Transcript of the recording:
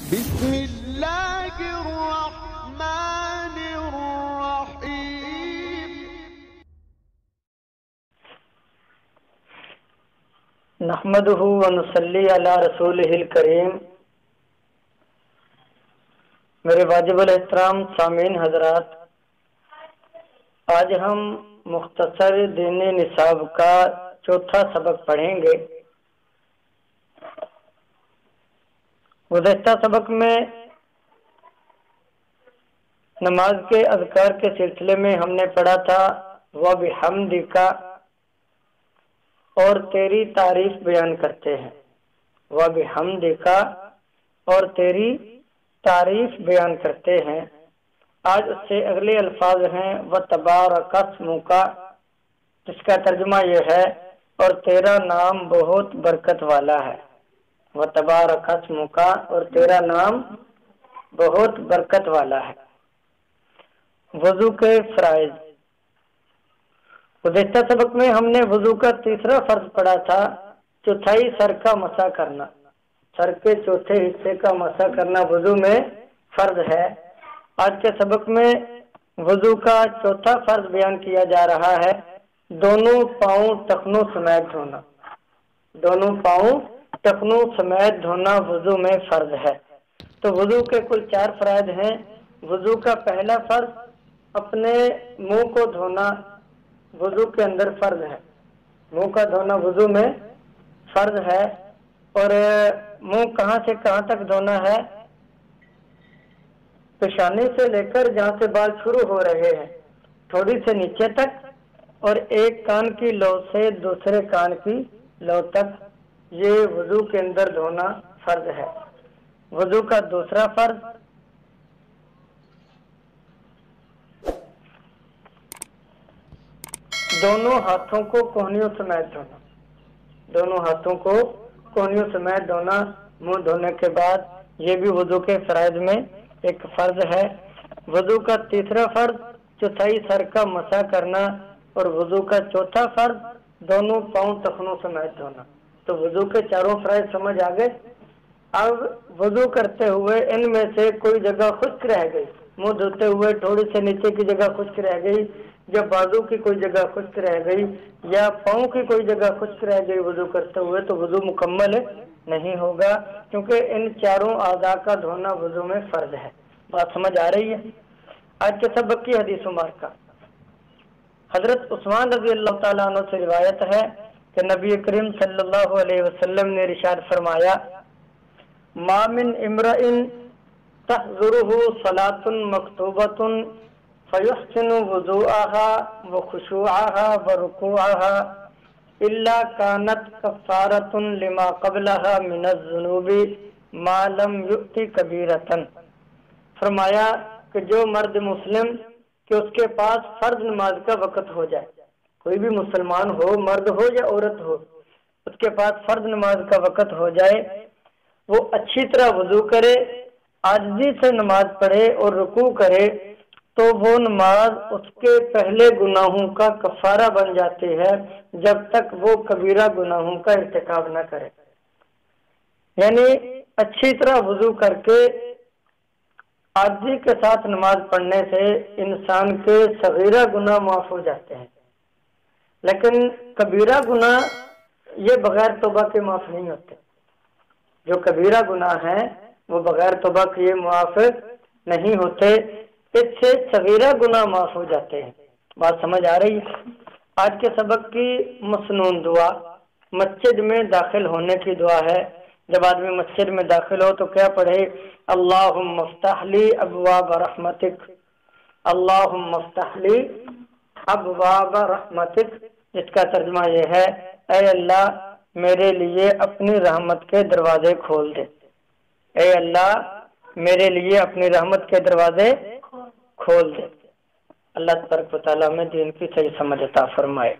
بسم اللہ الرحمن الرحیم۔ نحمده ونصلی علی رسولہ الکریم۔ میرے واجب الاحترام سامعین حضرات، آج ہم مختصر دین نصاب کا چوتھا سبق پڑھیں گے۔ گزشتہ سبق میں نماز کے اذکار کے سلسلے میں ہم نے پڑھا تھا وَبِحَمْدِكَ، اور تیری تعریف بیان کرتے ہیں، وَبِحَمْدِكَ، اور تیری تعریف بیان کرتے ہیں۔ آج اس سے اگلے الفاظ ہیں وَتَبَارَكَ اسْمُكَ، جس کا ترجمہ یہ ہے اور تیرا نام بہت برکت والا ہے۔ وَتَبَارَكَ اسْمُكَ، اور تیرا نام بہت برکت والا ہے۔ وضو کے فرائض۔ گزشتہ سبق میں ہم نے وضو کا تیسرا فرض پڑھا تھا، چوتھائی سر کا مسح کرنا۔ سر کے چوتھے حصے کا مسح کرنا وضو میں فرض ہے۔ آج کے سبق میں وضو کا چوتھا فرض بیان کیا جا رہا ہے، دونوں پاؤں ٹخنوں سمیت دھونا۔ دونوں پاؤں ٹخنوں سمیت دھونا وضو میں فرض ہے۔ تو وضو کے کل 4 فرائض ہیں۔ وضو کا پہلا فرض اپنے منہ کو دھونا وضو کے اندر فرض ہے۔ منہ کا دھونا وضو میں فرض ہے، اور منہ کہاں سے کہاں تک دھونا ہے؟ پیشانی سے لے کر جہاں سے بال شروع ہو رہے ہیں تھوڑی سے نیچے تک، اور ایک کان کی لو سے دوسرے کان کی لو تک، یہ وضو کے اندر دھونا فرض ہے۔ وضو کا دوسرا فرض دونوں ہاتھوں کو کوہنیوں سمیت دھونا۔ دونوں ہاتھوں کو کوہنیوں سمیت دھونا منہ دھونے کے بعد، یہ بھی وضو کے فرائض میں ایک فرض ہے۔ وضو کا تیسرا فرض چوتھائی سر کا مسح کرنا، اور وضو کا چوتھا فرض دونوں پاؤں ٹخنوں سمیت دھونا۔ تو وضو کے چاروں فرائض سمجھ آ گئے۔ اب وضو کرتے ہوئے ان میں سے کوئی جگہ خشک رہ گئی، منہ دھوتے ہوئے تھوڑی سے نیچے کی جگہ خشک رہ گئی، یا بازو کی کوئی جگہ خشک رہ گئی، یا پاؤں کی کوئی جگہ خشک رہ گئی وضو کرتے ہوئے، تو وضو مکمل نہیں ہوگا، کیونکہ ان چاروں اعضاء کا دھونا وضو میں فرض ہے۔ بات سمجھ آ رہی ہے؟ آج کے سبق کی حدیث مبارکہ حضرت عثمان رضی اللہ تعالیٰ عنہ سے روایت ہے کہ نبی کریم صلی اللہ علیہ وسلم نے ارشاد فرمایا، ما من امرئ تحضره صلاة مکتوبۃ فیحسن وضوءها وخشوعها ورکوعها الا كانت کفارۃ لما قبلها من الذنوب ما لم یؤت کبیرۃ۔ فرمایا کہ جو مرد مسلم کہ اس کے پاس فرض نماز کا وقت ہو جائے، کوئی بھی مسلمان ہو، مرد ہو یا عورت ہو، اس کے پاس فرض نماز کا وقت ہو جائے، وہ اچھی طرح وضو کرے، عاجزی سے نماز پڑھے اور رکوع کرے، تو وہ نماز اس کے پہلے گناہوں کا کفارہ بن جاتی ہے جب تک وہ کبیرہ گناہوں کا ارتکاب نہ کرے۔ یعنی اچھی طرح وضو کر کے عاجزی کے ساتھ نماز پڑھنے سے انسان کے صغیرہ گناہ معاف ہو جاتے ہیں، لیکن کبیرہ گناہ یہ بغیر توبہ کے معاف نہیں ہوتے۔ جو کبیرہ گناہ ہیں وہ بغیر توبہ کے معاف نہیں ہوتے، اس سے صغیرہ گناہ معاف ہو جاتے ہیں۔ بات سمجھ آ رہی ہے؟ آج کے سبق کی مسنون دعا مسجد میں داخل ہونے کی دعا ہے۔ جب آدمی مسجد میں داخل ہو تو کیا پڑھے؟ اللہم افتح لی ابواب رحمتک، اللہم افتح لی ابواب رحمتک، جس کا ترجمہ یہ ہے، اے اللہ میرے لیے اپنی رحمت کے دروازے کھول دے۔ اے اللہ میرے لیے اپنی رحمت کے دروازے کھول دے۔ اللہ تبارک و تعالیٰ میں دین کی صحیح سمجھ عطا فرمائے۔